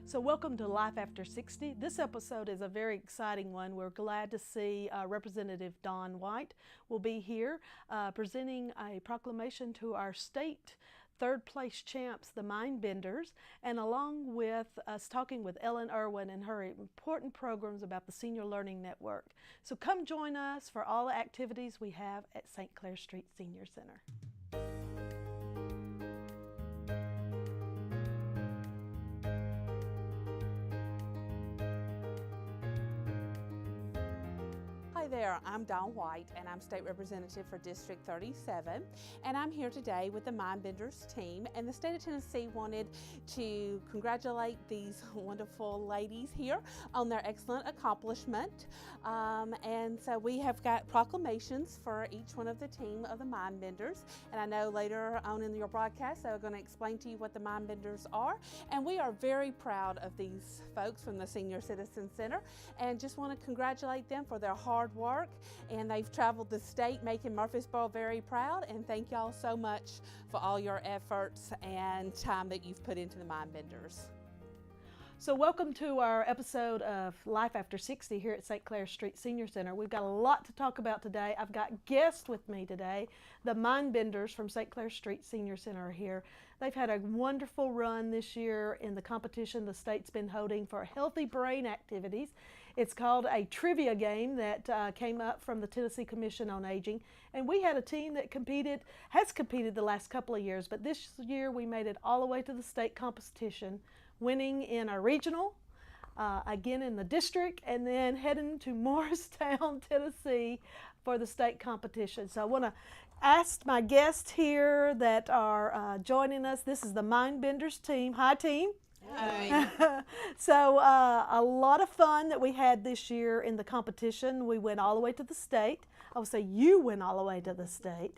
So welcome to Life After 60. This episode is a very exciting one. We're glad to see Representative Dawn White will be here presenting a proclamation to our state third place champs, the Mindbenders, and along with us talking with Ellen Irwin and her important programs about the Senior Learning Network. So come join us for all the activities we have at St. Clair Street Senior Center. Hi there, I'm Dawn White and I'm State Representative for District 37, and I'm here today with the Mindbenders team, and the state of Tennessee wanted to congratulate these wonderful ladies here on their excellent accomplishment, and so we have got proclamations for each one of the team of the Mindbenders, and I know later on in your broadcast they're going to explain to you what the Mindbenders are, and we are very proud of these folks from the Senior Citizen Center and just want to congratulate them for their hard work, and they've traveled the state making Murfreesboro very proud, and thank y'all so much for all your efforts and time that you've put into the Mindbenders. So welcome to our episode of Life After 60 here at St. Clair Street Senior Center. We've got a lot to talk about today. I've got guests with me today. The Mindbenders from St. Clair Street Senior Center are here. They've had a wonderful run this year in the competition the state's been holding for healthy brain activities. It's called a trivia game that came up from the Tennessee Commission on Aging. And we had a team that has competed the last couple of years, but this year we made it all the way to the state competition, winning in a regional, again in the district, and then heading to Morristown, Tennessee for the state competition. So I want to ask my guests here that are joining us. This is the Mindbenders team. Hi, team. Hi. So a lot of fun that we had this year in the competition. We went all the way to the state. I would say you went all the way to the state.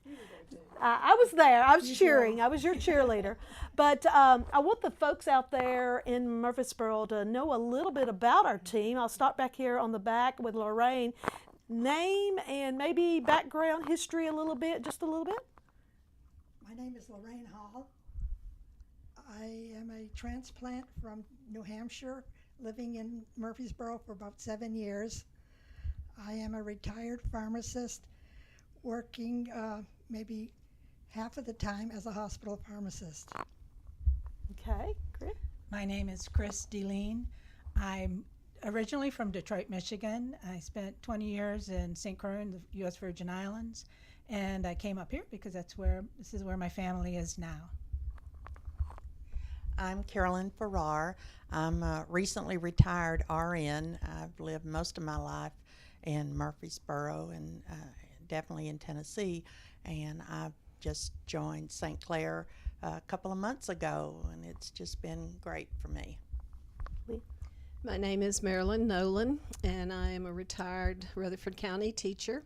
I was there. I was cheering. I was your cheerleader. But I want the folks out there in Murfreesboro to know a little bit about our team. I'll start back here on the back with Lorraine. Name and maybe background history a little bit, just a little bit. My name is Lorraine Hall. I am a transplant from New Hampshire, living in Murfreesboro for about 7 years. I am a retired pharmacist, working maybe half of the time as a hospital pharmacist. Okay, great. My name is Chris Deline. I'm originally from Detroit, Michigan. I spent 20 years in St. Croix in the U.S. Virgin Islands, and I came up here because this is where my family is now. I'm Carolyn Farrar. I'm a recently retired RN. I've lived most of my life in Murfreesboro and definitely in Tennessee, and I've just joined St. Clair a couple of months ago, and it's just been great for me. My name is Marilyn Nolan, and I am a retired Rutherford County teacher.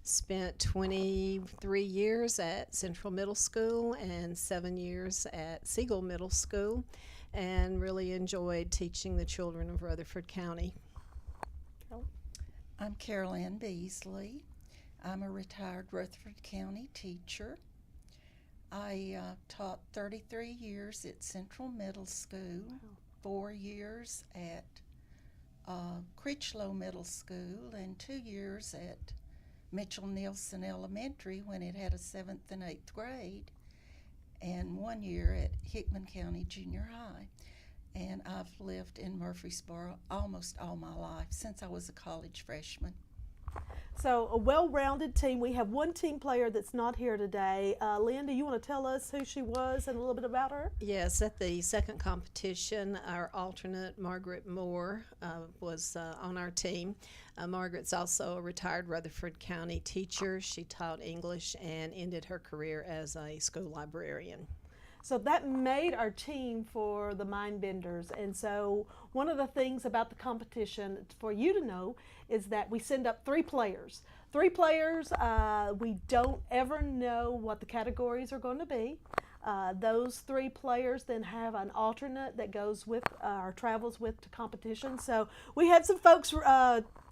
Spent 23 years at Central Middle School and 7 years at Siegel Middle School, and really enjoyed teaching the children of Rutherford County. I'm Carol Ann Beasley. I'm a retired Rutherford County teacher. I taught 33 years at Central Middle School, 4 years at Critchlow Middle School, and 2 years at Mitchell Nielsen Elementary when it had a 7th and 8th grade, and 1 year at Hickman County Junior High. And I've lived in Murfreesboro almost all my life, since I was a college freshman. So a well-rounded team. We have one team player that's not here today. Lynn, do you want to tell us who she was and a little bit about her? Yes, at the second competition, our alternate, Margaret Moore, was on our team. Margaret's also a retired Rutherford County teacher. She taught English and ended her career as a school librarian. So that made our team for the Mindbenders. And so one of the things about the competition for you to know is that we send up 3 players. 3 players, we don't ever know what the categories are going to be. Those 3 players then have an alternate that goes with or travels with to competition. So we had some folks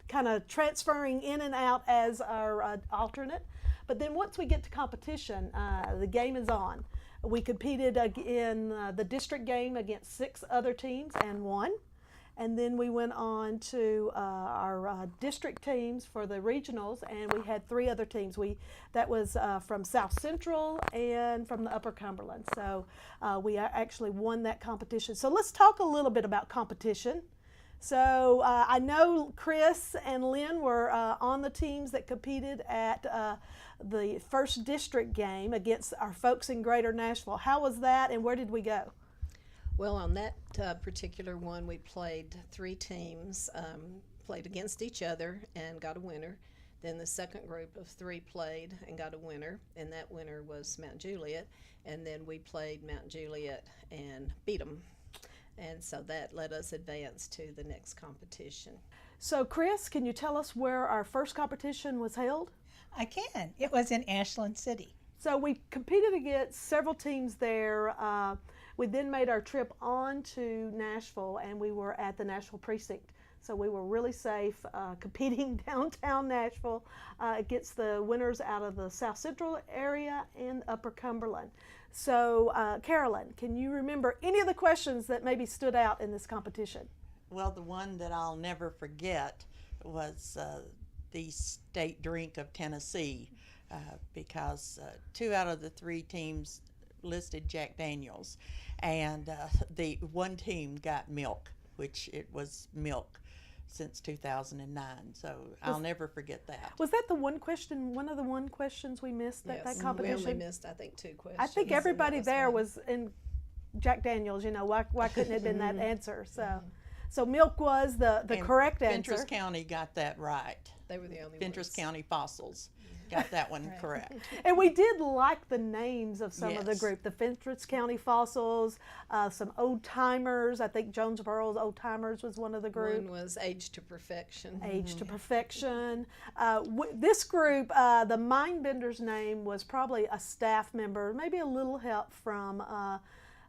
kind of transferring in and out as our alternate. But then once we get to competition, the game is on. We competed in the district game against 6 other teams and won. And then we went on to our district teams for the regionals, and we had 3 other teams. That was from South Central and from the Upper Cumberland. So we actually won that competition. So let's talk a little bit about competition. So I know Chris and Lynn were on the teams that competed at the first district game against our folks in Greater Nashville. How was that, and where did we go? Well, on that particular one, we played 3 teams, played against each other and got a winner. Then the second group of 3 played and got a winner, and that winner was Mount Juliet. And then we played Mount Juliet and beat them. And so that let us advance to the next competition. So Chris, can you tell us where our first competition was held? I can. It was in Ashland City. So we competed against several teams there. We then made our trip on to Nashville, and we were at the Nashville precinct. So we were really safe competing downtown Nashville against the winners out of the South Central area and Upper Cumberland. So Carolyn, can you remember any of the questions that maybe stood out in this competition? Well, the one that I'll never forget was the state drink of Tennessee, because 2 out of the 3 teams listed Jack Daniels, and the one team got milk, which it was milk since 2009. So I'll never forget that. Was that the one of the questions we missed at that competition? We only missed, I think, 2 questions. I think everybody there was in Jack Daniels. You know, why couldn't it have been that answer? So milk was the correct answer. Fentress County got that right. They were the only Fentress ones. County Fossils got that one correct. And we did like the names of some of the Yes. group. The Fentress County Fossils, some old timers. I think Jonesboro's Old Timers was one of the group. One was Age to Perfection. Age to Perfection. This group, the Mindbender's name was probably a staff member, maybe a little help from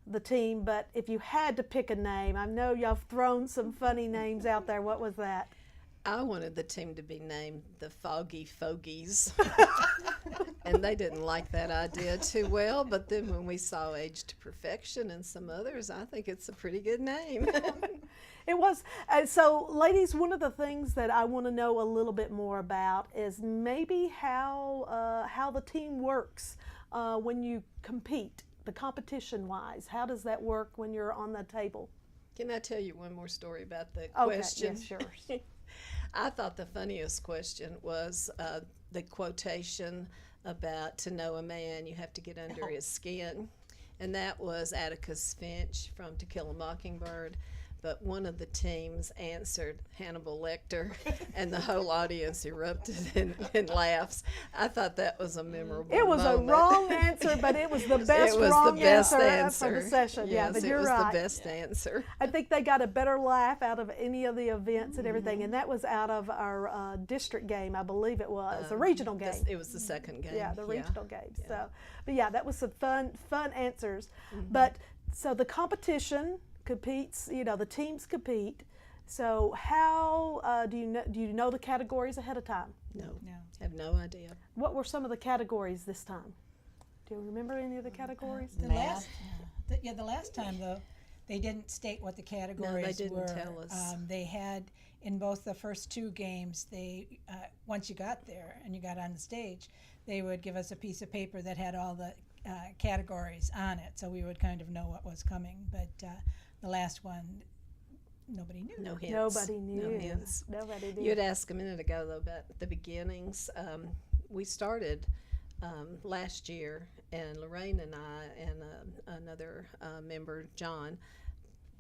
the team, but if you had to pick a name, I know y'all have thrown some funny names out there. What was that? I wanted the team to be named the Foggy Fogies. And they didn't like that idea too well, but then when we saw Age to Perfection and some others, I think it's a pretty good name. It was. So, ladies, one of the things that I want to know a little bit more about is maybe how the team works when you compete, the competition-wise. How does that work when you're on the table? Can I tell you one more story about the Okay, question? yes, sure. I thought the funniest question was the quotation about to know a man, you have to get under his skin. And that was Atticus Finch from To Kill a Mockingbird. But one of the teams answered Hannibal Lecter, and the whole audience erupted in laughs. I thought that was a memorable It was moment. a wrong answer, but it was the best It was wrong the best answer for the session. Yes, but it you're was right. the best answer. I think they got a better laugh out of any of the events and everything, and that was out of our district game, I believe it was, the regional game. It was the second game. Yeah, the regional game. Yeah. So, but yeah, that was some fun answers. But so the competition competes. You know, the teams compete. So how do you know the categories ahead of time? No, No. have no idea. What were some of the categories this time? Do you remember any of the categories? The last time though, they didn't state what the categories didn't were. tell us. They had in both the first 2 games. They once you got there and you got on the stage, they would give us a piece of paper that had all the categories on it, so we would kind of know what was coming. But the last one, nobody knew. No hints. Nobody knew. No hints. Nobody did. You had asked a minute ago, though, about the beginnings. We started last year, and Lorraine and I and another member, John,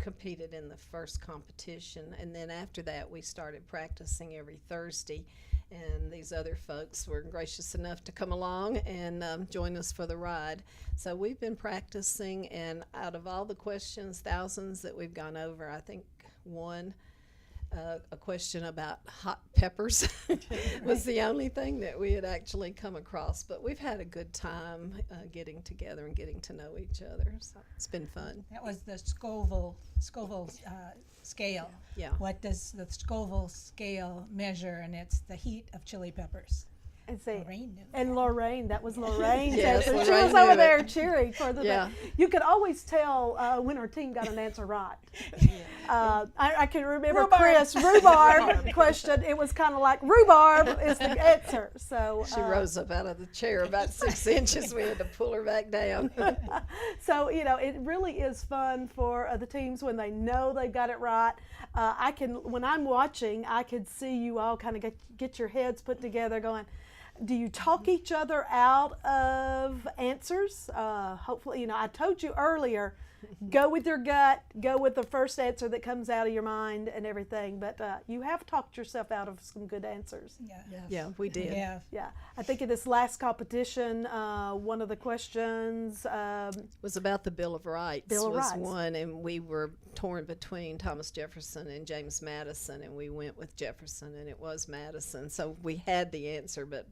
competed in the first competition. And then after that, we started practicing every Thursday. And these other folks were gracious enough to come along and join us for the ride. So we've been practicing, and out of all the questions, thousands that we've gone over, I think one, a question about hot peppers was the only thing that we had actually come across. But we've had a good time getting together and getting to know each other. So it's been fun. That was the Scoville scale. Yeah. What does the Scoville scale measure? And it's the heat of chili peppers. And see, Lorraine knew. and Lorraine, that was Lorraine's Yes, answer. She Lorraine was over knew there it. cheering for the. Yeah. You could always tell when her team got an answer right. I can remember Rhubarb. Chris rhubarb question. It was kind of like rhubarb is the answer. So She rose up out of the chair about 6 inches. We had to pull her back down. So it really is fun for the teams when they know they've got it right. When I'm watching, I could see you all kind of get your heads put together, going. Do you talk each other out of answers? Hopefully, I told you earlier, go with your gut, go with the first answer that comes out of your mind and everything. But you have talked yourself out of some good answers. Yeah. Yeah, we did. Yeah. Yeah, I think in this last competition, one of the questions Was about the Bill of Rights. Bill of was Rights. one, and we were torn between Thomas Jefferson and James Madison, and we went with Jefferson, and it was Madison. So we had the answer, but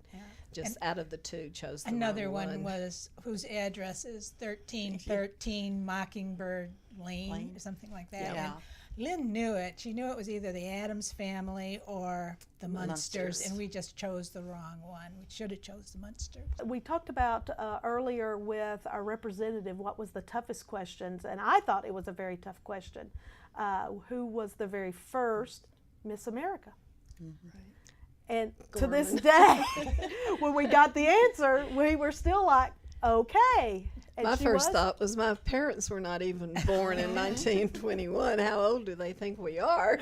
just out of the two, chose the Another wrong one was whose address is 1313 Mockingbird Lane or something like that. Yeah. And Lynn knew it. She knew it was either the Addams family or the Munsters, and we just chose the wrong one. We should have chose the Munsters. we talked about earlier with our representative what was the toughest questions, and I thought it was a very tough question. Who was the very first Miss America? And to this day, when we got the answer, we were still like, okay. And My she first was? thought was my parents were not even born in 1921. How old do they think we are?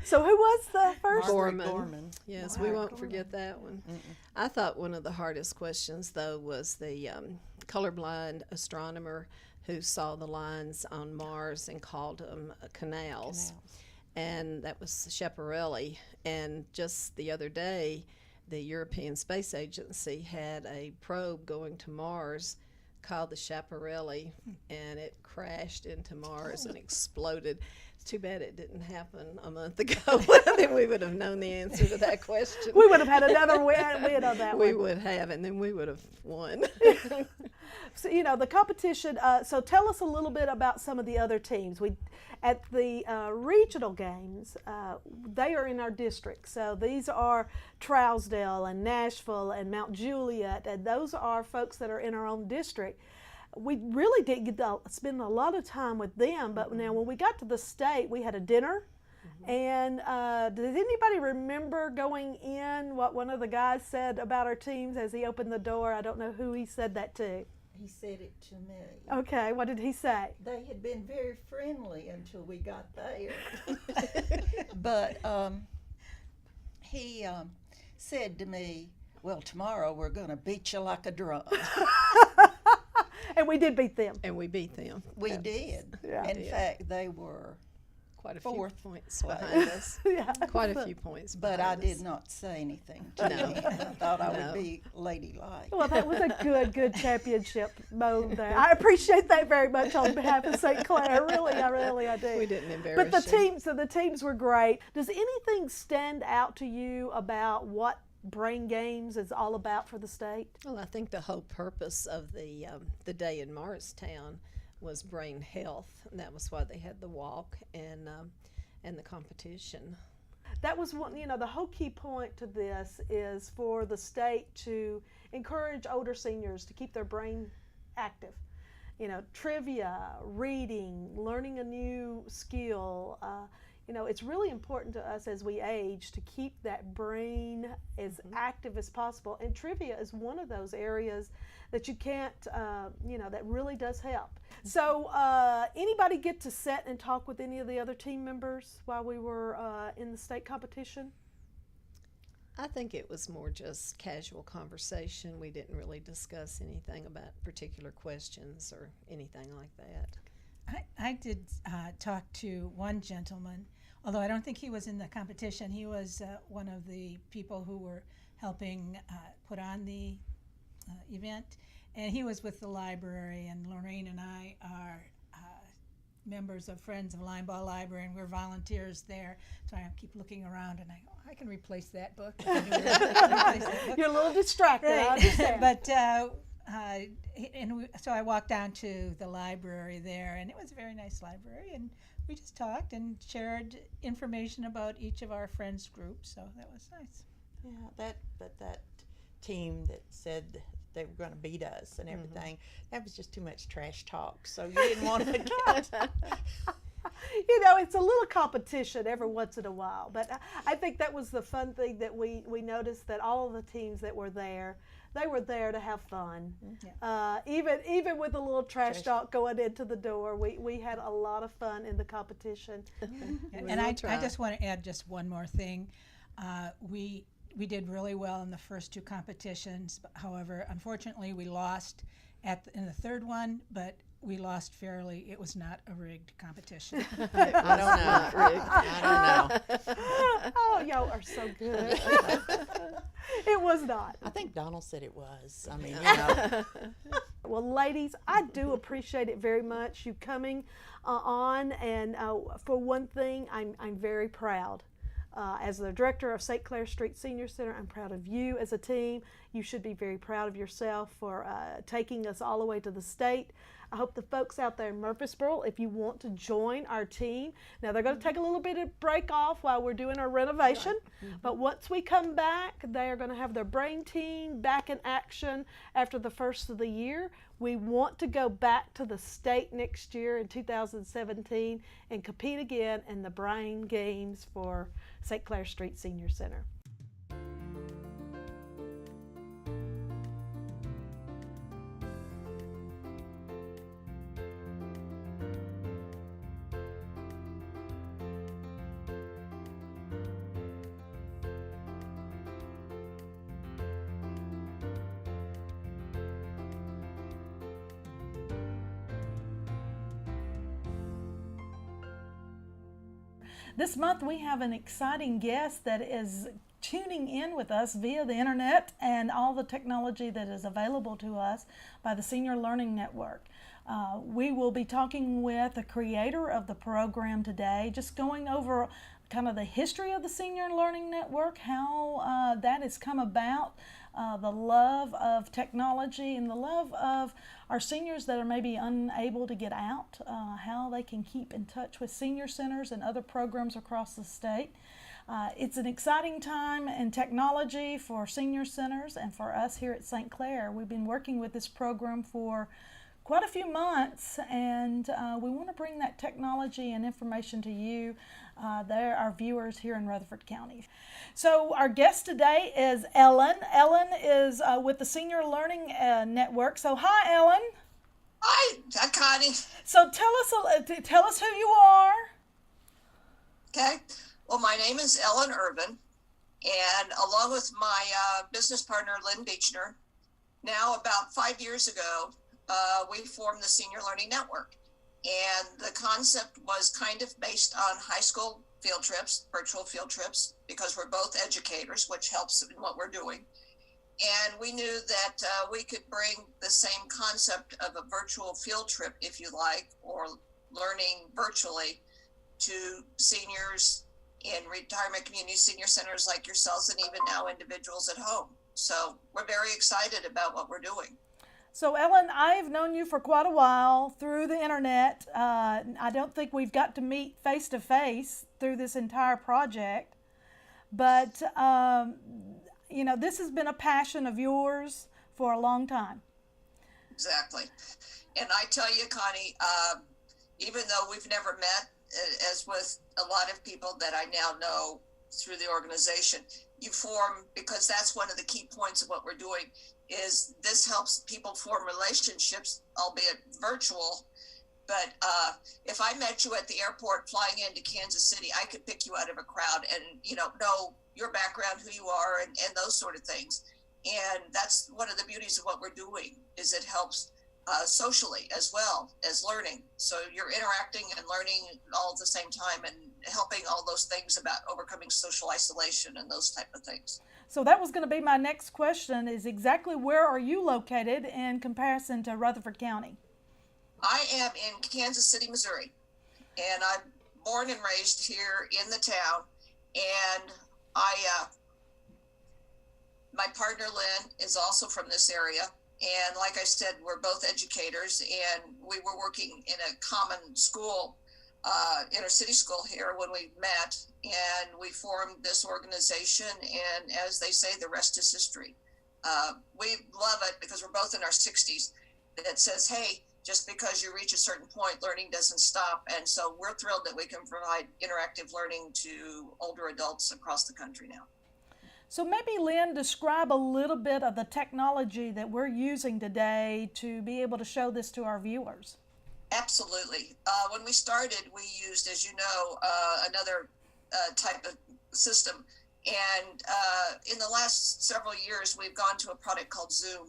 So who was the first? Gorman. Yes, we won't forget that one. I thought one of the hardest questions, though, was the colorblind astronomer who saw the lines on Mars and called them canals. And that was Schiaparelli. And just the other day, the European Space Agency had a probe going to Mars called the Schiaparelli, and it crashed into Mars and exploded. It's too bad it didn't happen a month ago. Then we would have known the answer to that question. We would have had another win on that We one. would have, and then we would have won. So, the competition, so tell us a little bit about some of the other teams. At the regional games, they are in our district. So these are Trousdale and Nashville and Mount Juliet, and those are folks that are in our own district. We really didn't get to spend a lot of time with them, but now when we got to the state, we had a dinner. And does anybody remember going in what one of the guys said about our teams as he opened the door? I don't know who he said that to. He said it to me. Okay, what did he say? They had been very friendly until we got there. But he said to me, well, tomorrow we're going to beat you like a drum. And we did beat them. And we beat them. We did. Yeah. In fact, they were Quite a fourth few points behind us. Yeah. Quite a few points but I behind did us. not say anything to No. him. I thought I No. would be ladylike. Well, that was a good championship mode there. I appreciate that very much on behalf of St. Clair. Really, I do. We didn't embarrass But you. the teams were great. Does anything stand out to you about what Brain Games is all about for the state? Well, I think the whole purpose of the day in Morristown was brain health, and that was why they had the walk and the competition. That was one, the whole key point to this is for the state to encourage older seniors to keep their brain active. Trivia, reading, learning a new skill. It's really important to us as we age to keep that brain as active as possible. And trivia is one of those areas that you can't, that really does help. So anybody get to sit and talk with any of the other team members while we were in the state competition? I think it was more just casual conversation. We didn't really discuss anything about particular questions or anything like that. I did talk to one gentleman, although I don't think he was in the competition. He was one of the people who were helping put on the event, and he was with the library, and Lorraine and I are members of Friends of Linebaugh Library, and we're volunteers there. So I keep looking around, and I go, I can replace that book. You're a little distracted, I understand. But so I walked down to the library there, and it was a very nice library, and we just talked and shared information about each of our friends' groups, so that was nice. Yeah, that team that said they were going to beat us and everything, that was just too much trash talk. So you didn't want to get You know, it's a little competition every once in a while, but I think that was the fun thing that we noticed, that all of the teams that were there, they were there to have fun. Even with a little trash talk going into the door, we had a lot of fun in the competition. And I just want to add just one more thing. We did really well in the first two competitions. However, unfortunately, we lost in the third one, but we lost fairly. It was not a rigged competition. I don't know. I don't know. Oh, y'all are so good. It was not. I think Donald said it was. I mean, you know. Well, ladies, I do appreciate it very much, you coming on. And for one thing, I'm very proud. As the director of St. Clair Street Senior Center, I'm proud of you as a team. You should be very proud of yourself for taking us all the way to the state. I hope the folks out there in Murfreesboro, if you want to join our team, now they're going to take a little bit of break off while we're doing our renovation, but once we come back, they are going to have their brain team back in action after the first of the year. We want to go back to the state next year in 2017 and compete again in the brain games for St. Clair Street Senior Center. This month we have an exciting guest that is tuning in with us via the internet and all the technology that is available to us by the Senior Learning Network. We will be talking with the creator of the program today, just going over kind of the history of the Senior Learning Network, how that has come about, the love of technology and the love of our seniors that are maybe unable to get out, how they can keep in touch with senior centers and other programs across the state. It's an exciting time in technology for senior centers and for us here at St. Clair. We've been working with this program for quite a few months, and we want to bring that technology and information to you, our viewers here in Rutherford County. So our guest today is Ellen. Ellen is with the Senior Learning Network. So hi, Ellen. Hi, Connie. So tell us who you are. Okay. Well, my name is Ellen Irvin, and along with my business partner, Lynn Beechner, now about 5 years ago, we formed the Senior Learning Network. And the concept was kind of based on high school field trips, virtual field trips, because we're both educators, which helps in what we're doing. And we knew that we could bring the same concept of a virtual field trip, if you like, or learning virtually to seniors in retirement community senior centers like yourselves, and even now individuals at home. So we're very excited about what we're doing. So Ellen, I've known you for quite a while through the internet. I don't think we've got to meet face to face through this entire project, but you know, this has been a passion of yours for a long time. Exactly. And I tell you, Connie, even though we've never met, as with a lot of people that I now know through the organization, you form, because that's one of the key points of what we're doing, is this helps people form relationships, albeit virtual. But if I met you at the airport flying into Kansas City, I could pick you out of a crowd and, you know your background, who you are, and those sort of things. And that's one of the beauties of what we're doing, is it helps socially as well as learning. So you're interacting and learning all at the same time, and helping all those things about overcoming social isolation and those type of things. So that was going to be my next question, is exactly where are you located in comparison to Rutherford County? I am in Kansas City, Missouri, and I'm born and raised here in the town. And my partner Lynn is also from this area. And like I said, we're both educators, and we were working in a common school inner city school here when we met, and we formed this organization, and as they say, the rest is history. We love it because we're both in our 60s. That says, hey, just because you reach a certain point, learning doesn't stop. And so we're thrilled that we can provide interactive learning to older adults across the country now. So maybe, Lynn, describe a little bit of the technology that we're using today to be able to show this to our viewers. Absolutely. When we started, we used, as you know, another type of system. And in the last several years, we've gone to a product called Zoom.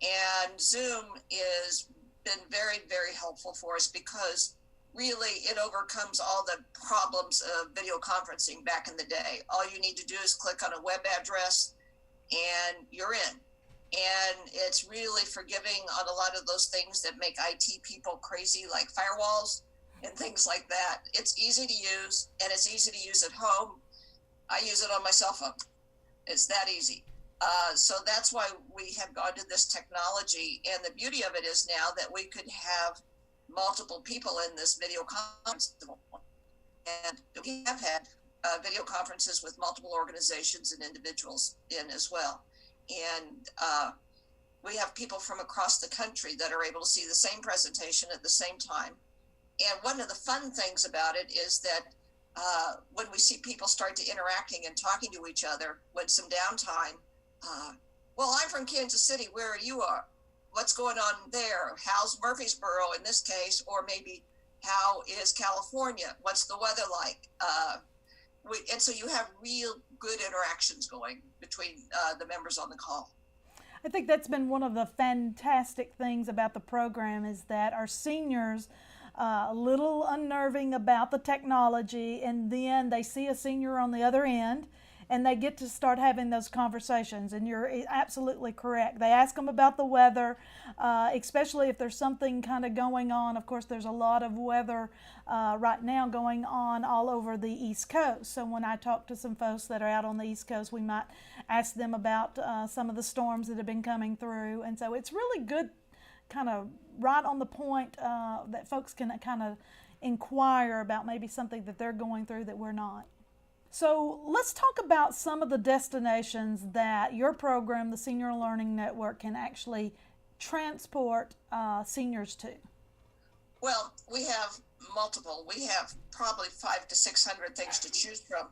And Zoom has been very, very helpful for us because really it overcomes all the problems of video conferencing back in the day. All you need to do is click on a web address and you're in. And it's really forgiving on a lot of those things that make IT people crazy, like firewalls and things like that. It's easy to use, and it's easy to use at home. I use it on my cell phone. It's that easy. So that's why we have gone to this technology. And the beauty of it is now that we could have multiple people in this video conference. And we have had video conferences with multiple organizations and individuals in as well. And we have people from across the country that are able to see the same presentation at the same time. And one of the fun things about it is that when we see people start to interacting and talking to each other with some downtime, well, I'm from Kansas City, where you are. What's going on there? How's Murfreesboro in this case? Or maybe how is California? What's the weather like? And so you have real good interactions going between the members on the call. I think that's been one of the fantastic things about the program is that our seniors, a little unnerving about the technology, and then they see a senior on the other end and they get to start having those conversations. And you're absolutely correct. They ask them about the weather, especially if there's something kind of going on. Of course, there's a lot of weather right now going on all over the East Coast. So when I talk to some folks that are out on the East Coast, we might ask them about some of the storms that have been coming through. And so it's really good, kind of right on the point that folks can kind of inquire about maybe something that they're going through that we're not. So let's talk about some of the destinations that your program, the Senior Learning Network, can actually transport seniors to. Well, we have multiple. We have probably 500 to 600 things to choose from.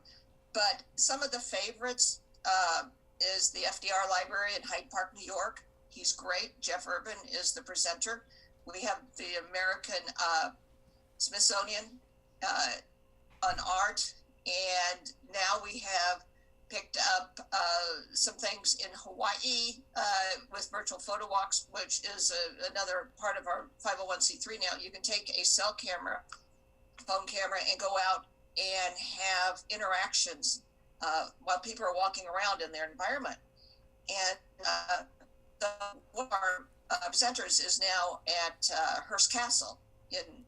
But some of the favorites is the FDR Library in Hyde Park, New York. He's great. Jeff Urban is the presenter. We have the American Smithsonian on art. And now we have picked up some things in Hawaii with virtual photo walks, which is another part of our 501c3 now. You can take a cell camera, phone camera, and go out and have interactions while people are walking around in their environment. And one of our presenters is now at Hearst Castle in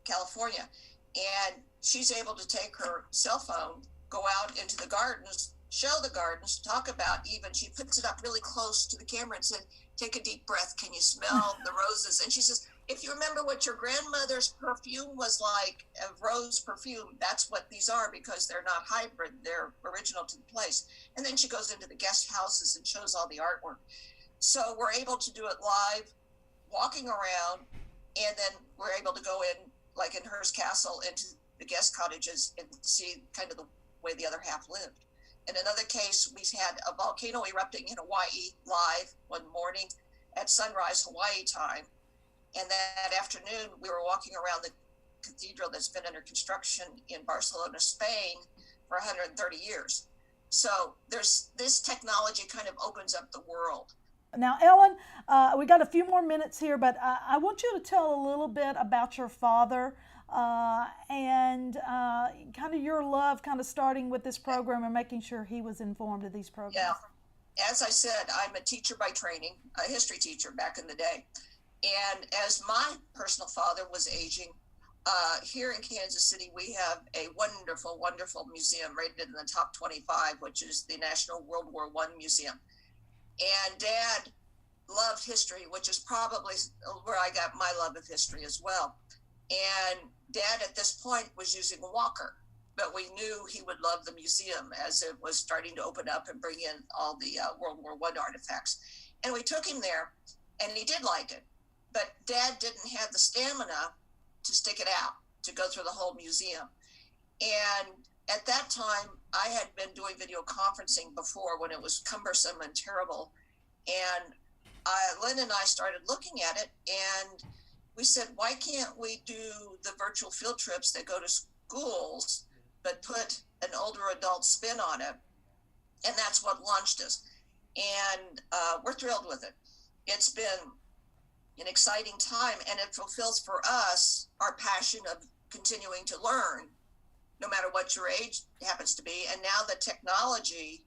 California. And she's able to take her cell phone, go out into the gardens, show the gardens, talk about even, she puts it up really close to the camera and said, take a deep breath. Can you smell the roses? And she says, if you remember what your grandmother's perfume was like, of rose perfume, that's what these are because they're not hybrid. They're original to the place. And then she goes into the guest houses and shows all the artwork. So we're able to do it live, walking around, and then we're able to go in, like in Hearst Castle, into the guest cottages and see kind of the way the other half lived. In another case, we had a volcano erupting in Hawaii live one morning at sunrise Hawaii time. And that afternoon, we were walking around the cathedral that's been under construction in Barcelona, Spain for 130 years. So there's this technology kind of opens up the world. Now, Ellen, we got a few more minutes here, but I want you to tell a little bit about your father and kind of your love, kind of starting with this program and making sure he was informed of these programs. Yeah, as I said, I'm a teacher by training, a history teacher back in the day. And as my personal father was aging, here in Kansas City, we have a wonderful, wonderful museum rated in the top 25, which is the National World War I Museum. And Dad loved history, which is probably where I got my love of history as well. And Dad at this point was using a walker, but we knew he would love the museum as it was starting to open up and bring in all the World War I artifacts. And we took him there, and he did like it. But Dad didn't have the stamina to stick it out, to go through the whole museum. And at that time, I had been doing video conferencing before when it was cumbersome and terrible. And Lynn and I started looking at it, and we said, why can't we do the virtual field trips that go to schools, but put an older adult spin on it? And that's what launched us. And we're thrilled with it. It's been an exciting time, and it fulfills for us our passion of continuing to learn, no matter what your age happens to be. And now the technology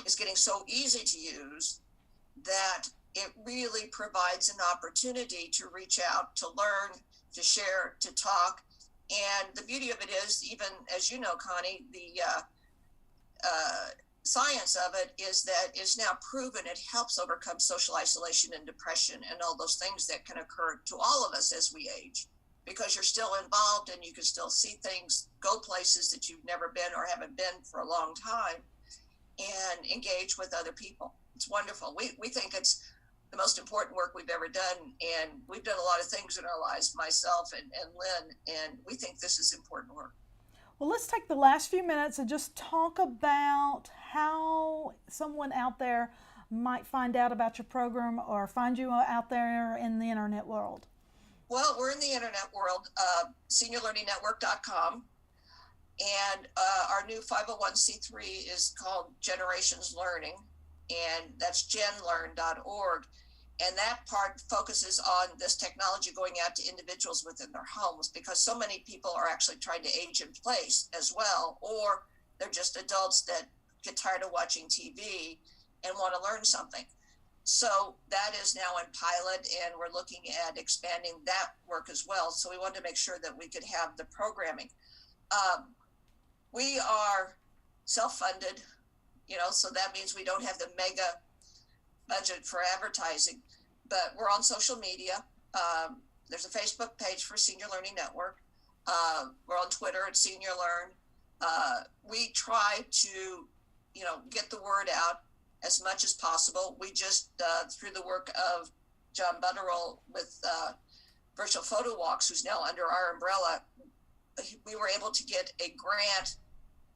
is getting so easy to use that it really provides an opportunity to reach out, to learn, to share, to talk. And the beauty of it is, even as you know, Connie, the science of it is that it's now proven it helps overcome social isolation and depression and all those things that can occur to all of us as we age, because you're still involved and you can still see things, go places that you've never been or haven't been for a long time, and engage with other people. It's wonderful. We think it's the most important work we've ever done, and we've done a lot of things in our lives, myself and Lynn, and we think this is important work. Well, let's take the last few minutes and just talk about how someone out there might find out about your program or find you out there in the internet world. Well, we're in the internet world, seniorlearningnetwork.com, and our new 501c3 is called Generations Learning, and that's genlearn.org. And that part focuses on this technology going out to individuals within their homes, because so many people are actually trying to age in place as well, or they're just adults that get tired of watching TV and want to learn something. So that is now in pilot, and we're looking at expanding that work as well. So we wanted to make sure that we could have the programming. We are self-funded, so that means we don't have the mega budget for advertising, but we're on social media. There's a Facebook page for Senior Learning Network. We're on Twitter at Senior Learn. We try to, get the word out as much as possible. We just, through the work of John Butterell with Virtual Photo Walks, who's now under our umbrella, we were able to get a grant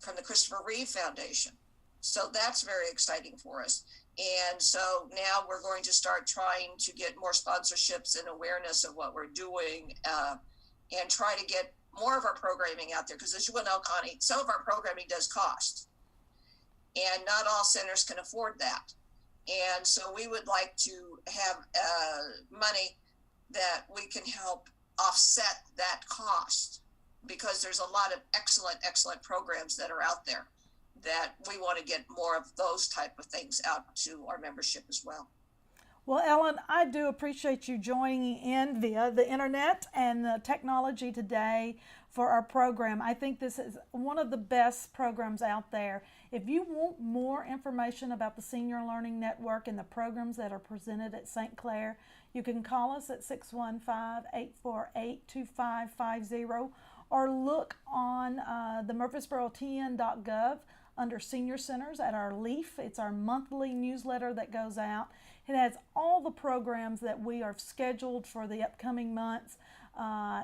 from the Christopher Reeve Foundation. So that's very exciting for us. And so now we're going to start trying to get more sponsorships and awareness of what we're doing, and try to get more of our programming out there. Because as you well know, Connie, some of our programming does cost, and not all centers can afford that. And so we would like to have money that we can help offset that cost, because there's a lot of excellent programs that are out there that we want to get more of those type of things out to our membership as well. Well, Ellen, I do appreciate you joining in via the internet and the technology today for our program. I think this is one of the best programs out there. If you want more information about the Senior Learning Network and the programs that are presented at St. Clair, you can call us at 615-848-2550 or look on the murfreesborotn.gov under Senior Centers at our Leaf. It's our monthly newsletter that goes out. It has all the programs that we are scheduled for the upcoming months,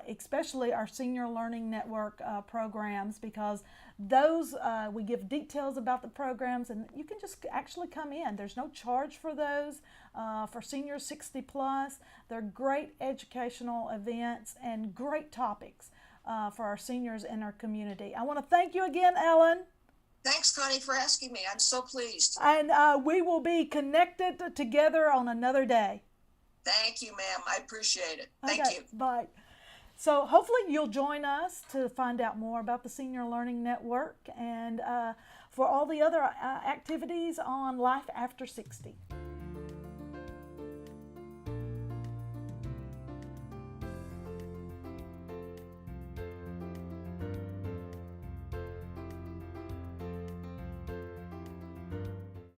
especially our Senior Learning Network programs, because those, we give details about the programs, and you can just actually come in. There's no charge for those. For seniors 60 plus, they're great educational events and great topics for our seniors in our community. I want to thank you again, Ellen. Thanks, Connie, for asking me. I'm so pleased. And we will be connected together on another day. Thank you, ma'am. I appreciate it. Thank you. Bye. So hopefully you'll join us to find out more about the Senior Learning Network and for all the other activities on Life After 60.